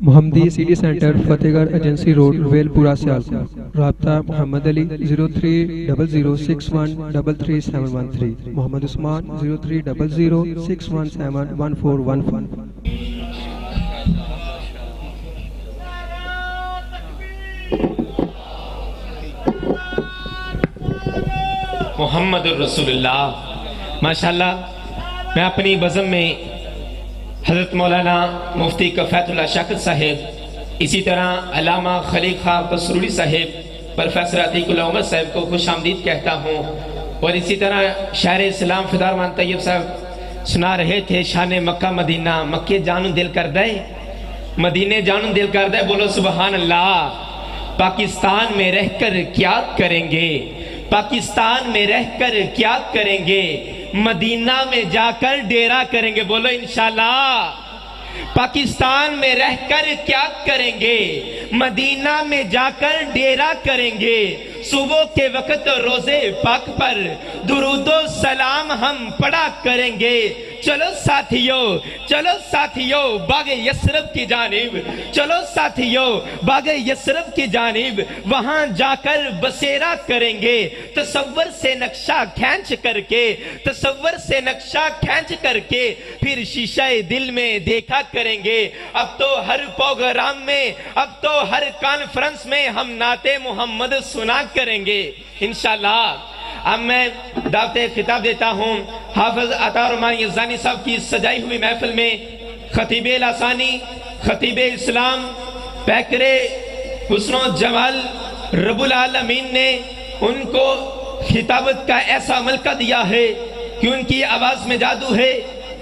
محمدی city centre فتح گڑھ agency road well پورہ سیالکوٹ۔ رابطہ محمد علی 0300613373، محمد عثمان 030061711415۔ محمد الرسول اللہ۔ ماشاءاللہ میں اپنی بزم میں حضرت مولانا مفتی کفایت اللہ شاکر صاحب، اسی طرح علامہ خلیق خان قصروری صاحب، پروفیسر عتیق اللہ عمر صاحب کو خوش آمدید کہتا ہوں، اور اسی طرح شاعر اسلام فدا رحمان طیب صاحب سنا رہے تھے شان مکہ مدینہ، مکہ جانوں دل کر دے، مدینے جانوں دل کر دے، بولو سبحان اللہ۔ پاکستان میں رہ کر کیا کریں گے، پاکستان میں رہ کر کیا کریں گے، مدینہ میں جا کر ڈیرہ کریں گے، بولو انشاءاللہ۔ پاکستان میں رہ کر کیا کریں گے، مدینہ میں جا کر ڈیرہ کریں گے، صبح کے وقت روزے پاک پر درود و سلام ہم پڑھا کریں گے۔ چلو ساتھیو باغ یثرب کی جانب، چلو ساتھیو باغ یثرب کی جانب، وہاں جا کر بسیرا کریں گے، تصور سے نقشہ کھینچ کر کے پھر شیشہ دل میں دیکھا کریں گے۔ اب تو ہر پروگرام میں، اب تو ہر کانفرنس میں ہم نعت محمد سنا کریں گے انشاءاللہ۔ اب میں دعوت خطاب دیتا ہوں حافظ عطا الرحمن یزدانی صاحب کی سجائی ہوئی محفل میں خطیب لسانی، خطیب اسلام، پیکر حسن و جمال رب العالمین نے ان کو خطابت کا ایسا ملکہ دیا ہے کہ ان کی آواز میں جادو ہے۔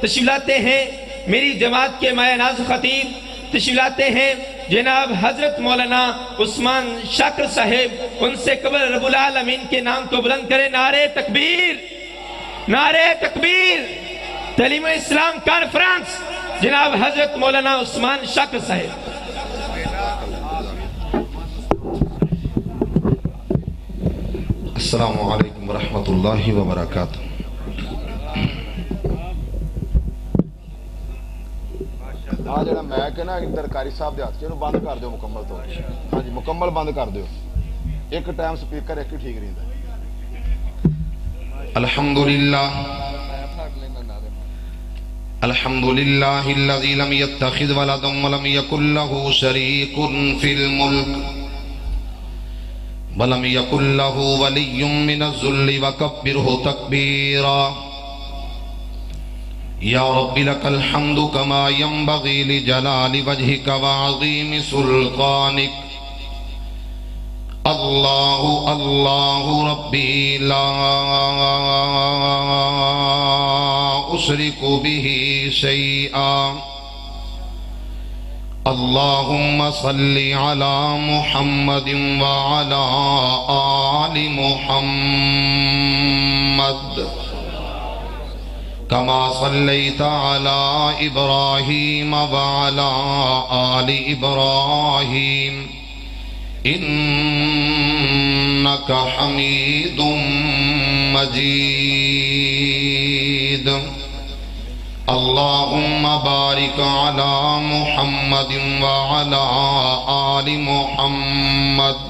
تشریف لاتے ہیں میری جماعت کے مایہ ناز خطیب، تشریف لاتے ہیں جناب حضرت مولانا عثمان شاکر صاحب، ان سے قبل رب العالمین کے نام کو بلند کریں۔ نعرہ تکبیر، نعرہ تکبیر۔ تعلیم اسلام کانفرنس جناب حضرت مولانا عثمان شاکر صاحب۔ السلام علیکم ورحمۃ اللہ وبرکاتہ۔ ہاں جڑا میک ہے نا ادھر قاری صاحب دے ہاتھ چ بند کر دیو مکمل طور تے۔ ہاں جی مکمل بند کر دیو، ایک ٹائم سپیکر ایک ہی ٹھیک رہندا ہے۔ الحمدللہ الحمدللہ الذی لم يتخذ ولدا ولم يكن له شریک فی الملک ولم يكن له ولی من الذل وکبرہ تکبیرا۔ یا رب لک الحمد کما ينبغی لجلال وجہک وعظیم سلطانک۔ اللہ اللہ ربی لا اشرک بہ شیئا۔ اللہم صل علی محمد وعلی آل محمد کما صلیت علی ابراہیم وعلی آل ابراہیم انک حمید مجید۔ اللہم بارک علی محمد وعلی آل محمد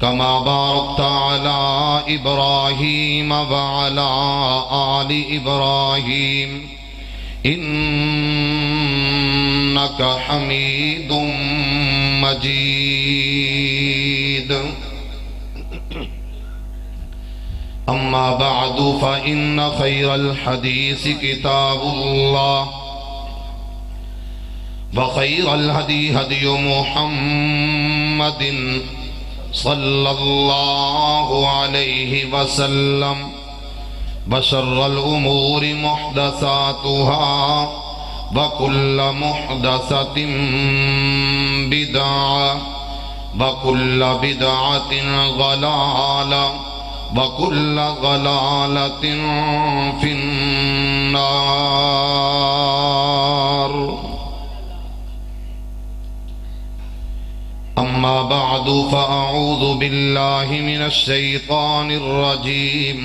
کما بارکت علی ابراہیم وعلی آل ابراہیم انک حمید مجید۔ اما بعد فإن خیر الحدیث کتاب اللہ وخیر الہدی ہدی محمد صلی اللہ علیہ وسلم وشر الامور محدثاتها وكل محدثة بدعة وكل بدعة ضلالة وكل ضلالة في النار۔ اما بعد فاعوذ باللہ من الشیطان الرجیم،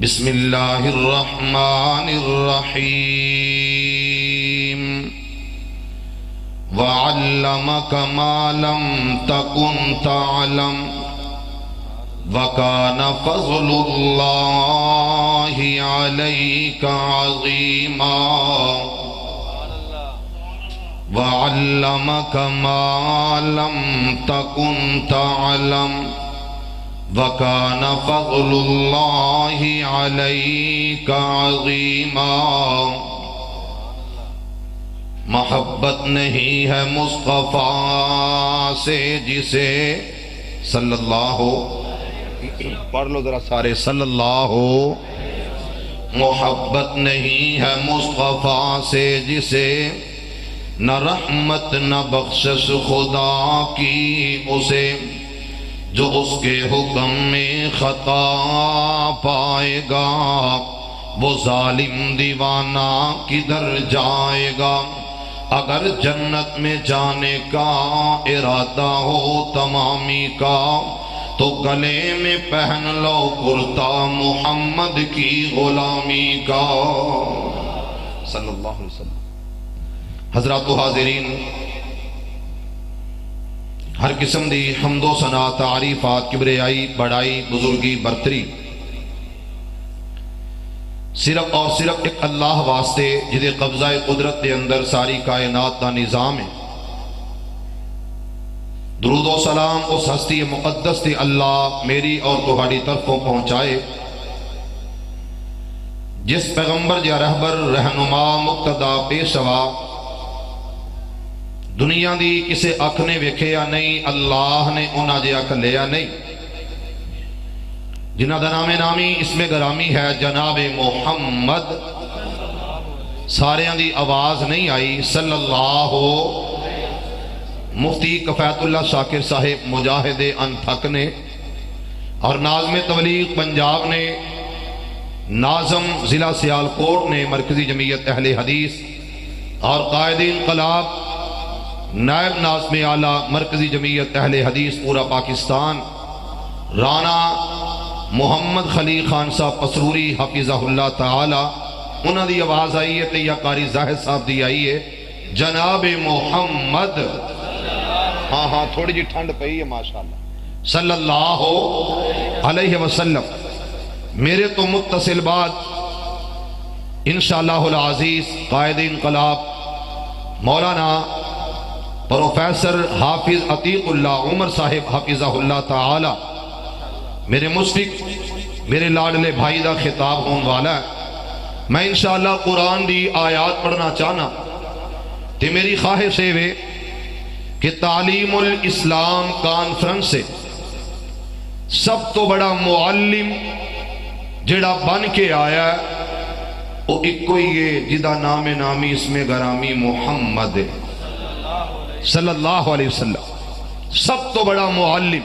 بسم اللہ الرحمن الرحیم۔ وعلمك ما لم تكن تعلم وكان فضل الله عليك عظيما وعلمك ما لم تكن تعلم وكان فضل الله عليك عظيما محبت نہیں ہے مصطفیٰ سے جسے صلی اللہ پڑھ لو ذرا سارے صلی اللہ محبت نہیں ہے مصطفیٰ سے جسے نہ رحمت نہ بخشش خدا کی اسے جو اس کے حکم میں خطا پائے گا وہ ظالم دیوانہ کدھر جائے گا اگر جنت میں جانے کا ارادہ ہو تمامی کا تو گلے میں پہن لو کرتا محمد کی غلامی کا صلی اللہ علیہ وسلم۔ حضرات و حاضرین، ہر قسم دی حمد و ثنا تعریفات کبریائی بڑائی بزرگی برتری صرف اور صرف ایک اللہ واسطے جدے قبضہ قدرت دے اندر ساری کائنات دا نظام ہے۔ درود و سلام اس ہستی مقدس تے اللہ میری اور تہاڈی طرفوں پہنچائے جس پیغمبر یا رہبر رہنما مقتدا پیشوا دنیا دی کسے اکھ نے ویکھیا نہیں، اللہ نے انہاں جے اکھ لیا نہیں، جنہ دا نام نامی اسم گرامی ہے جناب محمد، ساریاں دی آواز نہیں آئی صلی اللہ مفتی کفایت اللہ شاکر صاحب مجاہد انتھک نے اور ناظم تبلیغ پنجاب نے، ناظم ضلع سیالکوٹ نے، مرکزی جمعیت اہل حدیث اور قائد انقلاب نائب ناظم اعلیٰ مرکزی جمعیت اہل حدیث پورا پاکستان رانا محمد خلیل خان صاحب پسروری حفظہ اللہ تعالی انہاں دی آواز آئی ہے تے یا قاری زاہد صاحب دی آئی ہے جناب محمد، ہاں تھوڑی جی ٹھنڈ پئی ہے ماشاءاللہ صلی اللہ علیہ وسلم۔ میرے تو متصل بعد انشاءاللہ العزیز قائد انقلاب مولانا پروفیسر حافظ عتیق اللہ عمر صاحب حفظہ اللہ تعالی میرے مشفق میرے لاڈلے بھائی دا خطاب ہون والا ہے۔ میں انشاءاللہ قرآن دی آیات پڑھنا چاہنا تے میری خواہش ہے کہ تعلیم الاسلام کانفرنس سے سب تو بڑا معلم جڑا بن کے آیا ہے وہ ایک کوئی ہے جدا نام نامی اسم گرامی محمد ہے صلی اللہ علیہ وسلم۔ سب تو بڑا معلم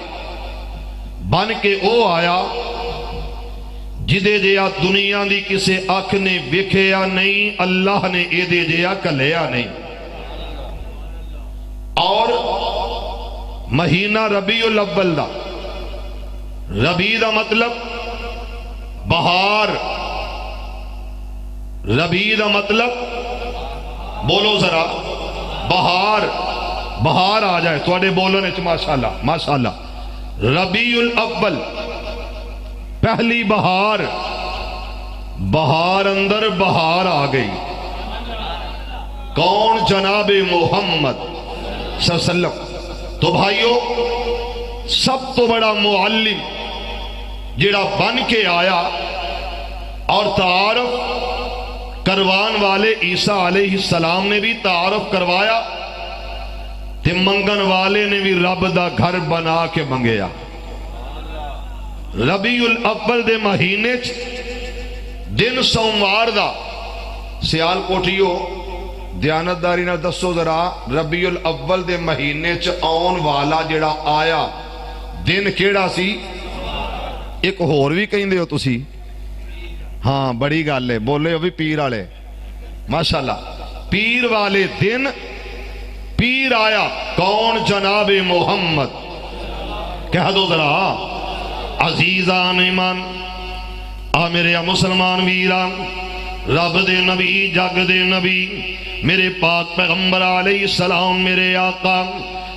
بن کے او آیا جدے جیا دنیا دی کسے اکھ نے ویکھیا نہیں، اللہ نے اے دے جیا کلیا نہیں، اور مہینہ ربیع الاول دا، ربیع دا مطلب بہار، ربیع دا مطلب بولو ذرا بہار، بہار آ جائے تواڈے بولنے چ ماشاءاللہ ماشاءاللہ۔ ربیع الاول پہلی بہار، بہار اندر بہار آ گئی، کون؟ جناب محمد صلی اللہ علیہ وسلم۔ تو بھائیو سب تو بڑا معلم جڑا بن کے آیا اور تعارف کروان والے عیسیٰ علیہ السلام نے بھی تعارف کروایا تے منگن والے نے بھی رب دا گھر بنا کے منگیا۔ ربیع الاول دے مہینے دن سوموار دا، سیال کوٹیو دیانتداری نہ دسو ذرا ربیع الاول دے مہینے آن والا جڑا آیا دن کیڑا سی؟ ایک ہور بھی کہیں دے ہو تسی، ہاں بڑی گل ہے، بولے ہو بھی پیر والے ماشاءاللہ۔ پیر والے دن پیر آیا، کون؟ جناب محمد۔ کہہ دو ذرا عزیزان ایمان، آ میرے مسلمان ویران، رب دے نبی جگ دے نبی میرے پاک پیغمبر علیہ السلام میرے آقا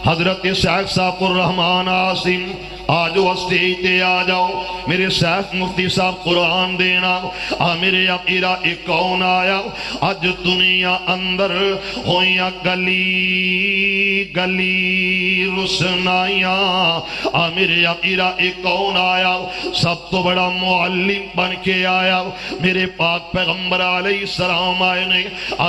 حضرت شیخ صاحب الرحمان عاصم آجو اسٹیج تے آ جاؤ میرے شیخ مفتی صاحب قرآن دینا میرے عقیرہ ایک کون آیا اج دنیا اندر ہویاں گلی گلی رسنائیاں میرے عقیرہ ایک کون آیا سب تو بڑا معلم بن کے آیا میرے پاک پیغمبر علیہ السلام آئے نے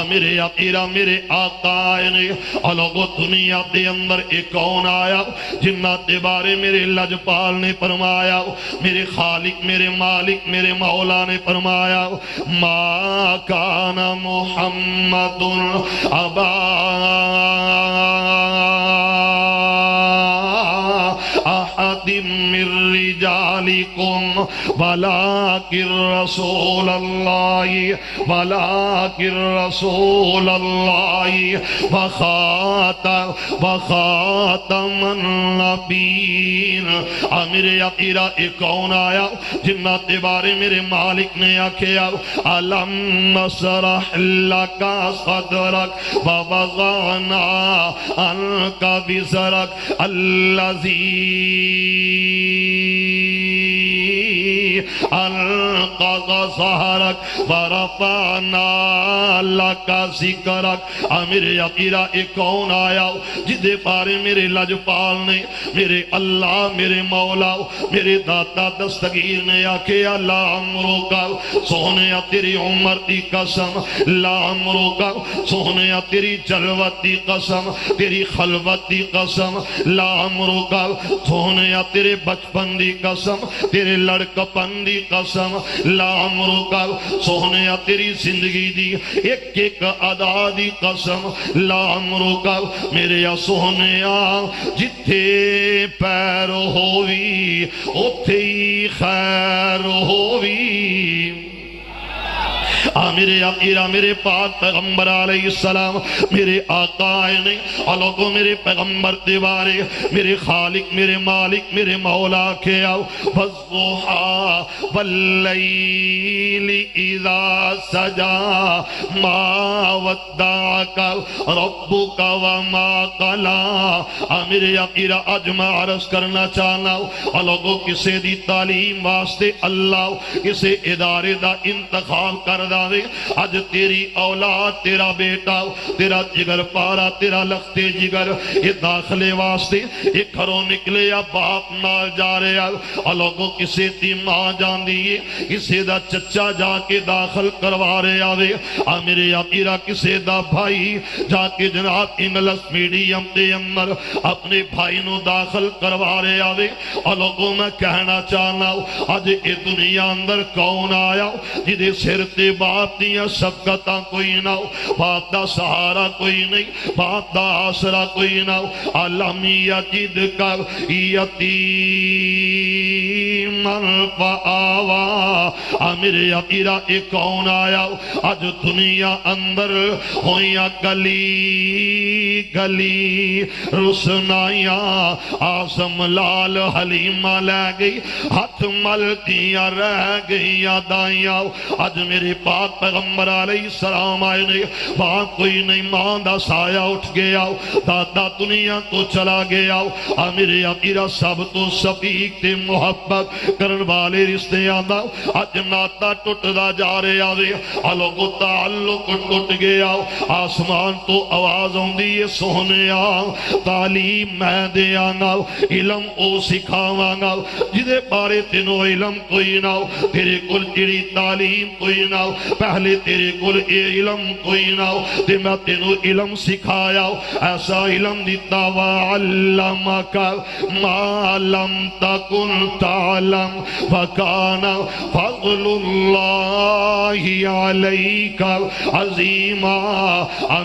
میرے عقیرہ میرے آقا آئے نے لوگو دنیا دے اندر ایک کون آیا جنات دے بارے میرے لجپال نے فرمایا میرے خالق میرے مالک میرے مولا نے فرمایا ما کان محمد ابا احد من رجالکم ولکن رسول اللہ وخاتم النبیین میرے عقیرہ ایک کون آیا جنات دے بارے میرے مالک نے آکھیا الم نشرح لک صدرک ووضعنا عنک وزرک الذی انقض ظہرک ورفعنا لک ذکرک میرے عقیرہ ایک کون آیا جدے بارے میرے لجپال نے میرے اللہ میرے مولا میرے داتا دستگیر نے آکے لا عمرکا سونے تیری عمر دی قسم لا عمرکا سونے تیری جلوت دی قسم تیری خلوت دی قسم لا عمرکا سونے تیرے بچپن دی قسم تیرے لڑکپن دی قسم لا عمرکا سونے تیری زندگی دی ایک ایک ادا دی قسم لا عمرکا میرے سونے جتھے پیر ہووی اتھے ہی خیر ہووی میرے عقیرہ میرے پاک پیغمبر علیہ السلام میرے آقا آئے نے لوگوں میرے پیغمبر دیوارے میرے خالق میرے مالک میرے مولا کے آؤ والضحا واللیل اذا سجا ما ودعک ربک وما قلا میرے عقیرہ اجمع عرض کرنا چاہنا لوگوں کسے دی تعلیم واسطے اللہ کسے ادارے دا انتخاب کر دے آج تیری اولاد تیرا بیٹا تیرا جگر پارا تیرا لختے جگر یہ داخلے واسطے یہ گھروں نکلے یا باپ نال جا رہے لوگوں کسے دی ماں جان دیئے کسے دا چچا جا کے داخل کروا رہے آوے میرے عقیرہ کسے دا بھائی جا کے جناب انگلس میڈیم دے اندر اپنے بھائی نو داخل کروا رہے آوے لوگوں میں کہنا چاہنا آج یہ دنیا اندر کون آیا جدے سر تے باپ دیا شفقتاں کوئی نہ ہو باپ دا سہارا کوئی نہیں باپ دا آسرا کوئی نہ ہو علم یجد کر یتیمن فآوا میرے عقیرہ ایک کون آیا آج دنیا اندر ہویاں گلی گلی رسنائیاں آسم لال حلیمہ لے گئی ہاتھ مل دیا رہ گئی دائیاں آج میرے پاک پیغمبر علیہ السلام آئے نے وہاں کوئی نہیں ماں دا سایہ اٹھ گیا دادا دنیا تو چلا گیا میرے عقیرہ سب تو شفیق تے محبت کرن والے رشتے آدھا آج ناتا ٹوٹ دا جا رہے آدھے لوگوں تعلق ٹوٹ گیا آسمان تو آواز ہوں دی سونے تعلیم میں دے آنا علم او سکھاواں گا جدے بارے تینوں علم کوئی نہ تیرے کل جڑی تعلیم کوئی نہ پہلے تیرے کل علم کوئی نہ تے میں تینوں علم سکھایا ایسا علم دیتا وعلمک ما لم تکن تعلم وکان فضل اللہ علیک عظیما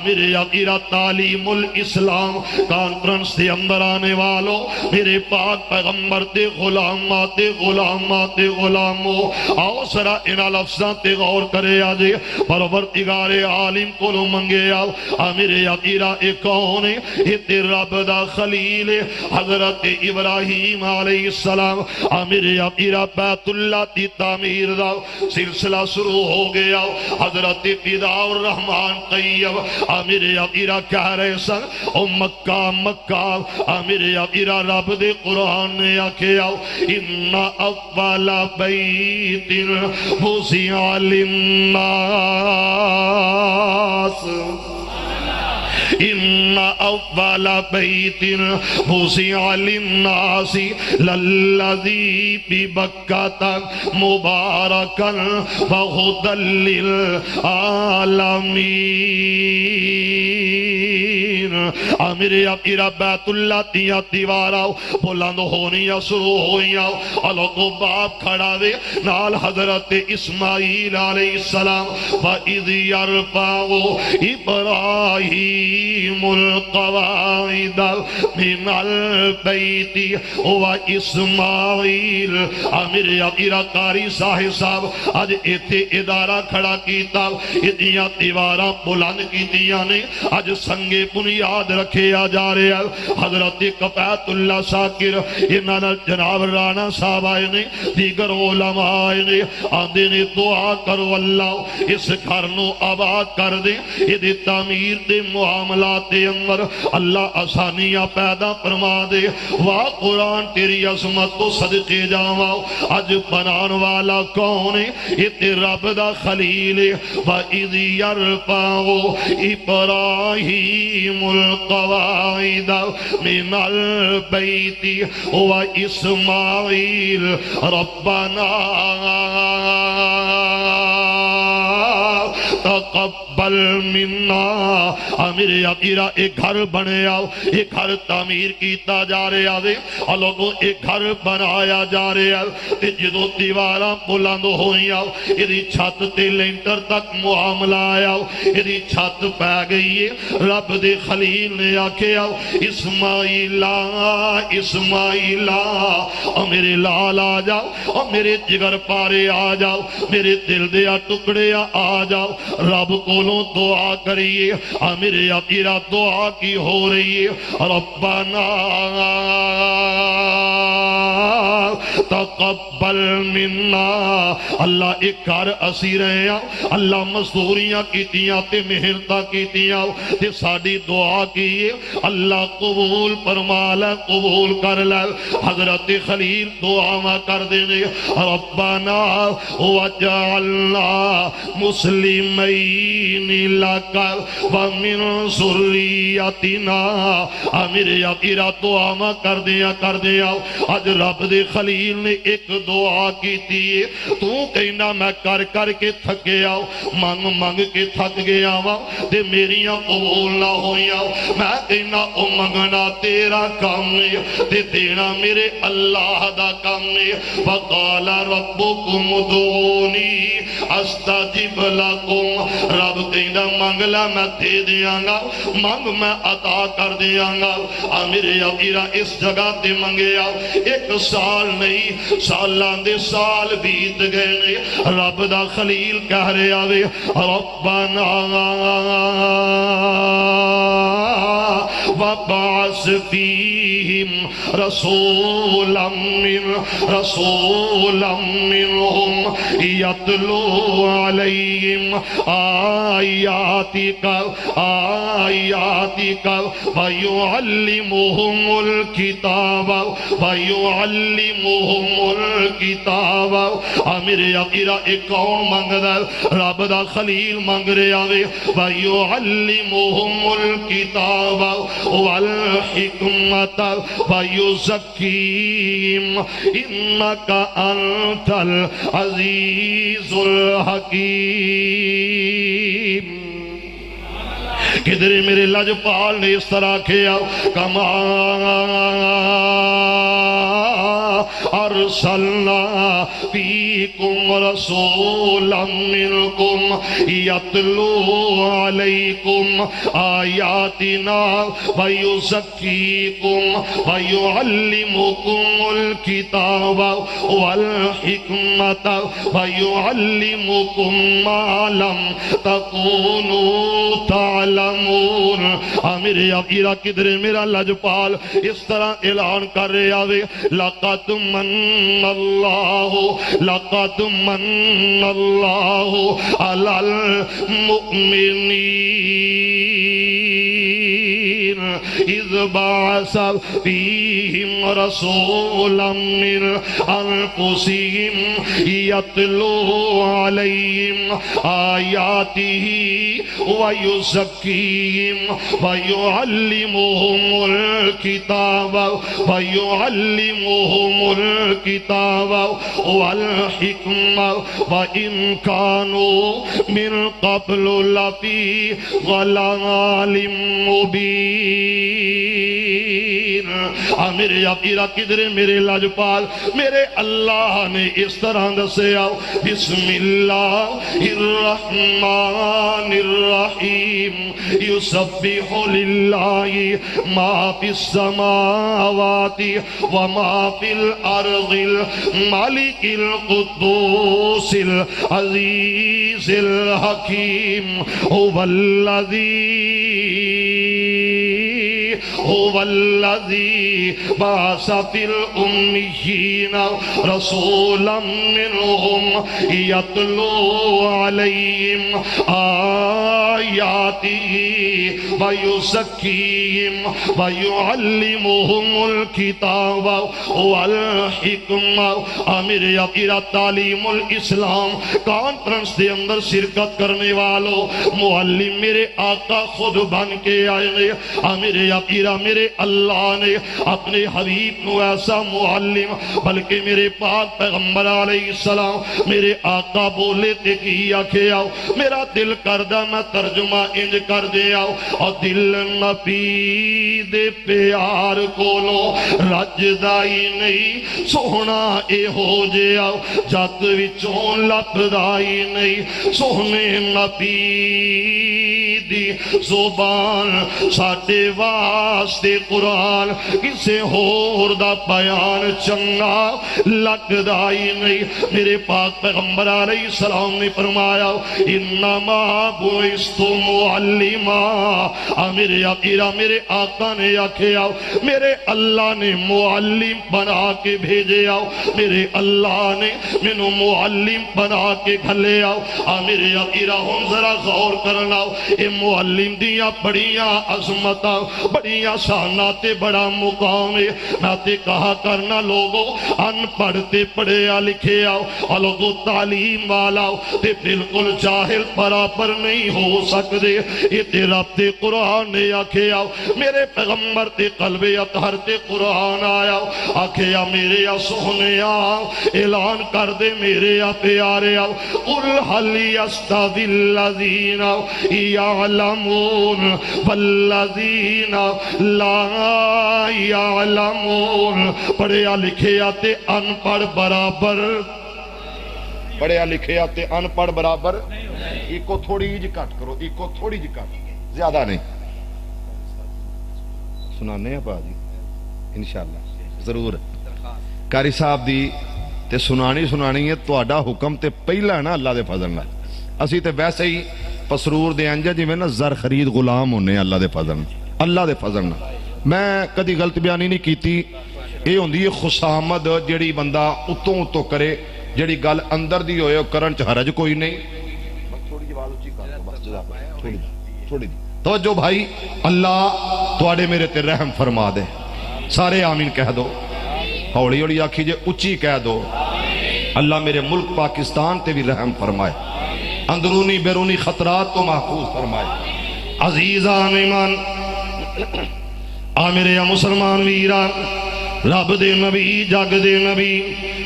میرے عقیرہ تعلیم الاسلام کانفرنس دے اندر آنے والوں میرے پاک پیغمبر دے غلامات غلاموں آؤ سرا انہا لفظاں تے غور کرے رہے آجے پروردگار عالم کو لو منگے آو میرے عقیرہ ایک کون ہے یہ رب دا خلیل حضرت ابراہیم علیہ السلام میرے عقیرہ بیت اللہ تی تعمیر دا سلسلہ شروع ہو گیا حضرت فدا الرحمن قیب میرے عقیرہ کہہ رہے سن او مکہ مکہ میرے عقیرہ رب دے قرآن نے آکھیا ان اول بیت وضع للناس ان اول بیت وضع للناس للذی ببکۃ مبارکا وہدی للعالمین میرے عقیرہ بیت اللہ تیاں دیواراں بلند ہونیاں شروع ہوئیاں اللہ کو باپ کھڑا دے نال حضرت اسماعیل علیہ السلام وَإِذْ يَرْفَعُ إِبْرَاهِيمُ الْقَوَاعِدَ مِنَ الْبَيْتِ وَإِسْمَاعِيل میرے عقیرہ قاری صاحب آج ایتھے ادارہ کھڑا کیتا اتیاں دیواراں بلند کیتیاں نے آج سنگے بنیاد رکھے آ جا رہے ہیں حضرت کفایت اللہ شاکر انہاں جناب رانا صاحب آئے نے دیگر علماء آئے نے آندے نے دعا کرو اللہ اس گھر نو آباد کر دے یہ تعمیر دے معاملات دے اندر اللہ آسانیاں پیدا فرما دے واہ قرآن تیری عظمت تو صدقے جاواں اج بنان والا کون ہے یہ رب دا خلیل وَإِذْ يَرْفَعُ إِبْرَاهِيمُ القواعد من البيت وإسماعيل ربنا تقبل منا میرے عقیرہ ایک گھر بنے آؤ ایک گھر تعمیر کیتا جا رہے آدھے لوگوں ایک گھر بنایا جا رہے آدھے جدو دیواراں بلند ہوئی آؤ یہ چھت تے لینٹر تک معاملہ آیا یہ چھت پہ گئی ہے رب دے خلیل نے آکے آؤ اسماعیلہ اسماعیلہ اور میرے لال آ جاؤ اور میرے جگر پارے آ جاؤ میرے دل دیا ٹکڑے آ جاؤ رب کولوں دعا کریے میرے عقیرہ دعا کی ہو رہی ہے ربنا تقبل منا اللہ ایک گھر اسی رہے ہیں اللہ مزدوریاں کیتیاں تے محنتاں کیتیاں تے ساڑی دعا کیے اللہ قبول فرما لے قبول کر لے حضرت خلیل دعا کر دینے ربنا وجعلنا مسلمین لک ومن ذریتنا میرے عقیرہ دعا کر دیا آج رب دے خلیل نے ایک دعا کی تھی تو کہنا میں کر کر کے تھکے آؤ مانگ مانگ کے تھک گیا ہوں دے میریاں قبول نہ ہویاں میں کہنا او منگنا تیرا کام ہے دے دینا میرے اللہ دا کام ہے وقال ربکم ادعونی استجب لکم رب کہنا مانگلا میں دے دیاں گا مانگ میں عطا کر دیاں گا میرے عقیرہ اس جگہ تے منگے آؤ ایک سال نہیں سالان دے سال بیت گئے نے رب دا خلیل کہہ رہے آوے ربنا وبعث فیہم رسولا منہم یتلو علیہم آیاتک ویعلمہم الکتاب الکتاب میرے عقیرہ ایک کون مانگ دا رب دا خلیل مانگ رہے آوے ویعلمہم الکتاب والحکمت ویزکیم انکا انت العزیز الحکیم کدھر میرے لجپال نے اس طرح کیا کما ارسلنا فیکم رسولا منکم یتلو علیکم آیاتنا ویزکیکم ویعلمکم الکتاب والحکمت ویعلمکم ما لم تکونوا تعلمون. میرے ابیرہ کدھر میرا لجپال اس طرح اعلان کر رہے آوے لقد من اللہ علی المؤمنین اذ بعث فیہم رسولا من انفسہم یتلو علیہم آیاتہ ویزکیہم ویعلمہم الکتاب والحکمہ وإن كانوا من قبل لفی ضلال مبین. میرے ابیرہ کدھر میرے لاجپال میرے اللہ نے اس طرح دسے آؤ بسم اللہ الرحمن الرحیم یسبح للہ ما فی السماوات وما فی الارض الملک القدوس العزیز الحکیم هو الذی بعث فی الأمیین رسولا منہم یتلو علیہم آیاتہ ویزکیہم ویعلمہم الکتاب والحکمہ. میرے ابیرہ تعلیم الاسلام کانفرنس دے اندر شرکت کرنے والوں معلم میرے آقا خود بن کے آئے گے. میرے ابیرہ میرے اللہ نے اپنے حبیب نو ایسا معلم بلکہ میرے پاک پیغمبر علیہ السلام میرے آقا بولے تے کی آکھے آؤ میرا دل کردہ میں ترجمہ انج کر دے آؤ اور دل نبی دے پیار کولو رجدائی نہیں سونا اے ہو جے آؤ جات وچوں لپدائی نہیں سونے نبی دی زبان ساٹے واسطے قرآن کسے ہور دا بیان چنگا لگدائی نہیں. میرے پاک پیغمبر علیہ السلام نے فرمایا انما بعثت معلما. میرے ابیرہ میرے آقا نے آکھے آؤ میرے اللہ نے معلم بنا کے بھیجے آؤ میرے اللہ نے منو معلم بنا کے گھلے آؤ. میرے ابیرہ ہم ذرا غور کرنا اے معلم دیا بڑیاں عظمتاں بڑیاں شاناتے بڑا مقام ہے. میں تے کہا کرنا لوگوں ان پڑھتے پڑھیا لکھے آؤ اور لوگوں تعلیم والا تے بالکل جاہل برابر نہیں ہو سکتے. یہ تے رب تے قرآن نے آکھے آؤ میرے پیغمبر تے قلب اطہر تے قرآن آیا آکھے آؤ میرے آ سونے آؤ اعلان کر دے میرے آ پیارے آؤ قل حل یستوی الذین یعلمون والذین لا یعلمون. پڑھیا لکھے آتے ان پڑھ برابر پڑھیا لکھے آتے ان پڑھ برابر. ایکو تھوڑی جی کٹ کرو ایکو تھوڑی جی کٹ زیادہ نہیں سنانے ہیں پا جی انشاءاللہ ضرور. قاری صاحب دی تے سنانی ہے تہاڈا حکم تے پہلا ہے نا اللہ دے فضل نال. اسی تے ویسے ہی پسرور دے انجا جی میں نا زر خرید غلام ہونے اللہ دے فضل نال. میں کدی غلط بیانی نہیں کیتی. اے ہوندی ہے خسامد جڑی بندہ اتوں کرے جڑی گل اندر دی ہوئے کرن چ حرج کوئی نہیں. تھوڑی جی آواز اونچی کر دو بس تھوڑی توجہ بھائی. اللہ تواڈے میرے تے رحم فرما دے. سارے آمین کہہ دو. ہولی ہولی آکھی جے اچھی کہہ دو. اللہ میرے ملک پاکستان تے بھی رحم فرمائے اندرونی بیرونی خطرات کو محفوظ فرمائے. عزیزان ایمان میرے مسلمان ویران رب دے نبی جگ دے نبی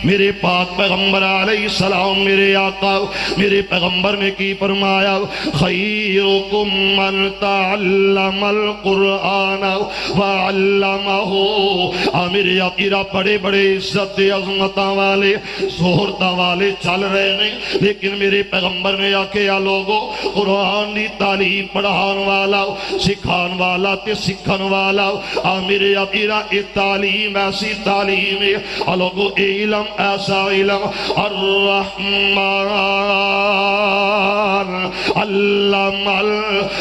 میرے پاک پیغمبر علیہ السلام میرے آقا میرے پیغمبر نے کی فرمایا خیرکم من تعلم القرآن وعلمہ. میرے آقا بڑے بڑے عزت عظمتاں والے شہرتاں والے چل رہے ہیں لیکن میرے پیغمبر نے آکھیا لوگو قرآن دی تعلیم پڑھان والا سکھان والا تے سکھن والا میرے آقا یہ تعلیم ایسی تعلیم ہے لوگو علم ایسا علم الرحمن علم القرآن.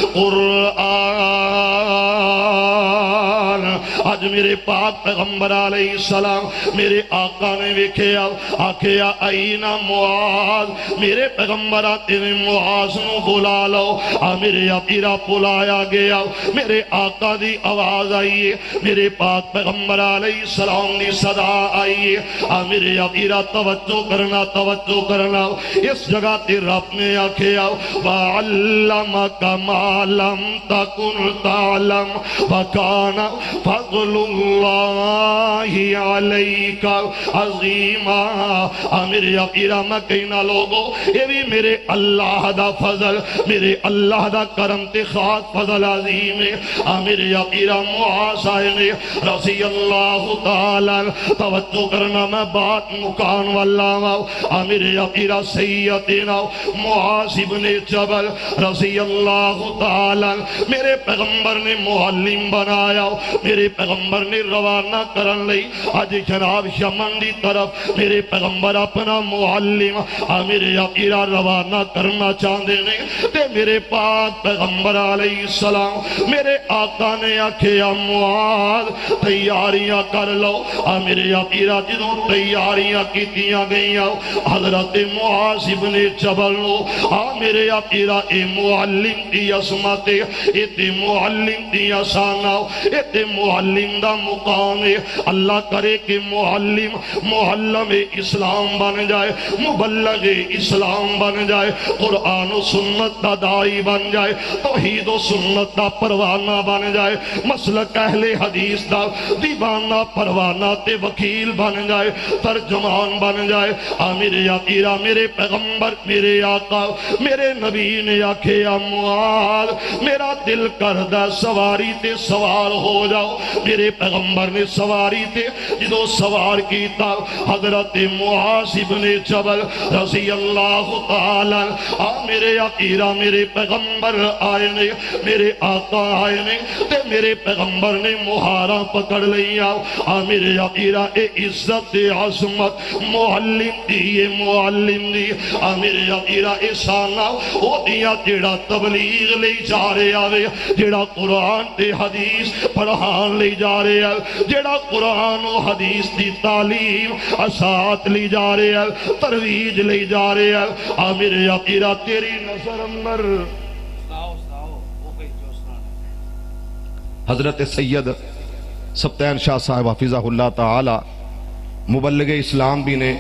آج میرے پاک پیغمبر علیہ السلام میرے آقا نے ویکھیا آکھیا اینا معاذ میرے پیغمبر تیرے معاذ نو بلا لو میرے آقا بلایا گیا میرے آقا دی آواز آئیے میرے پاک پیغمبر علیہ السلام دی صدا آئیے میرے آقا توجہ کرنا اس جگہ تے رب نے آکھیا وَعَلَّمَكَ مَا لَمْ تَكُنْ تَعْلَمْ وَكَانَ فَضْلُ اللَّهِ عَلَيْكَ عَظِيمًا. میرے آقا میں کہنا لوگو یہ بھی میرے اللہ دا فضل میرے اللہ دا کرم تے خاص فضل عظیم ہے. میرے آقا معاذ آئے رضی اللہ تعالی توجہ کرنا میں بات مکان والا میرے آقا سیدنا معاذ بن جبل رضی اللہ تعالی میرے پیغمبر نے معلم بنایا میرے پیغمبر نے روانہ کرن لئی آج جناب یمن دی طرف میرے پیغمبر اپنا معلم میرے آقا روانہ کرنا چاہتے ہیں تے میرے پاک پیغمبر علیہ السلام میرے آقا نے آکھیا معاذ تیاریاں کر لو میرے آقا جدوں تیاریاں کیتیاں گئیاں حضرت معاذ بن جبل نو میرے آقا اے معلم دی عظمت اے تے معلم دی شان اے تے معلم دا مقام ہے. اللہ کرے کہ معلم معلم اسلام بن جائے مبلغ اسلام بن جائے قرآن و سنت دا دائی بن جائے توحید و سنت دا پروانہ بن جائے مسلک اہل حدیث دا دیوانہ پروانہ تے وکیل بن جائے ترجمان بن جائے میرے آقا میرے پیغمبر میرے آقا میرے نبی نے آکھیا معاذ میرا دل کردہ سواری تے سوار ہو جاؤ. میرے پیغمبر نے سواری تے جدو سوار کیتا حضرت معاذ بن جبل رضی اللہ تعالی میرے آقا میرے پیغمبر آئے نے میرے آقا آئے نے تے میرے پیغمبر نے مہارا پکڑ لیا میرے آقا اے عزت عظمت معلم دی میرے آقا اے شانہ او دیا جیڑا تبلیغ لے جا رہے آوے جیڑا قرآن تے حدیث پڑھان لے جا رہے ہیں جیڑا قرآن و حدیث دی تعلیم اسات لے جا رہے ہیں ترویج لے جا رہے ہیں میرے آقا تیری نظر اندر حضرت سید سبتین شاہ صاحب حفظہ اللہ تعالی مبلغ اسلام بھی نے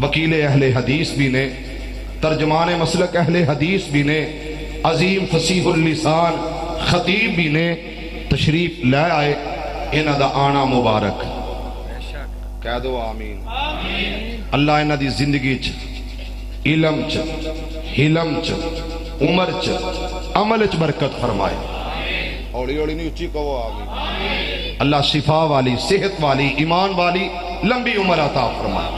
وکیل اہل حدیث بھی نے ترجمان مسلک اہل حدیث بھی نے عظیم فصیح اللسان خطیب بھی نے تشریف لے آئے انہاں دا آنا مبارک کہہ دو آمین. اللہ انہاں دی زندگی چ علم چ حلم چ عمر چ عمل چ برکت فرمائے. اوڑی اوڑی نہیں اچھی کہو آمین. اللہ شفا والی صحت والی ایمان والی لمبی عمر عطا فرمائے.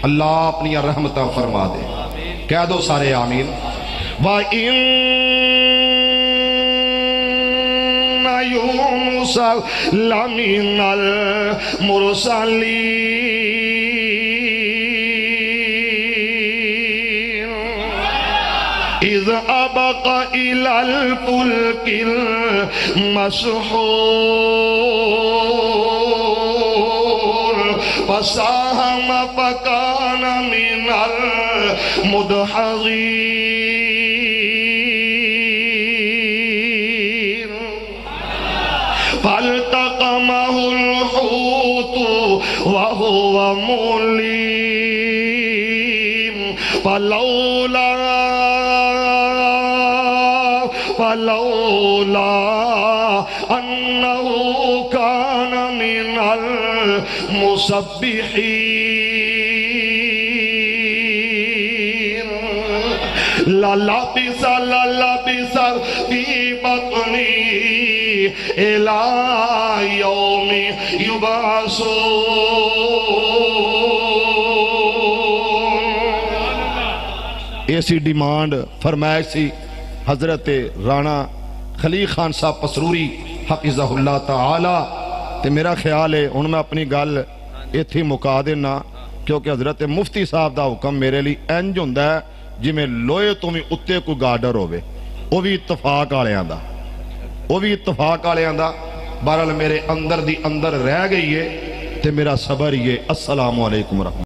اللہ اپنی رحمتہ فرما دے. کہہ دو سارے آمین. وَإِنَّ يُونُسَ لَمِنَ الْمُرْسَلِينَ إِذْ أَبَقَ إِلَى الْفُلْكِ الْمَشْحُونِ فَسَاهَمَ فَكَانَ مِنَ الْمُدْحَضِينَ فَالْتَقَمَهُ الْحُوتُ وَهُوَ مُلِيمٌ فَلَوْلَا أَنَّهُ كَانَ مِنَ المسبحين للبس في بطني إلى يوم يبعثون. ایسی ڈیمانڈ فرمائش سی حضرت رانا خلیل خان صاحب پسروری حفظہ اللہ تعالی. تے میرا خیال ہے ہن میں اپنی گل ایتھے مکا دینا کیونکہ حضرت مفتی صاحب دا حکم میرے لیے انج ہوندا ہے جی میں لوہے تو بھی اتے کوئی گارڈر ہوئے وہ بھی اتفاق والیاں دا بہرحال میرے اندر دی اندر رہ گئی ہے تے میرا صبر ہی ہے. السلام علیکم ورحمۃ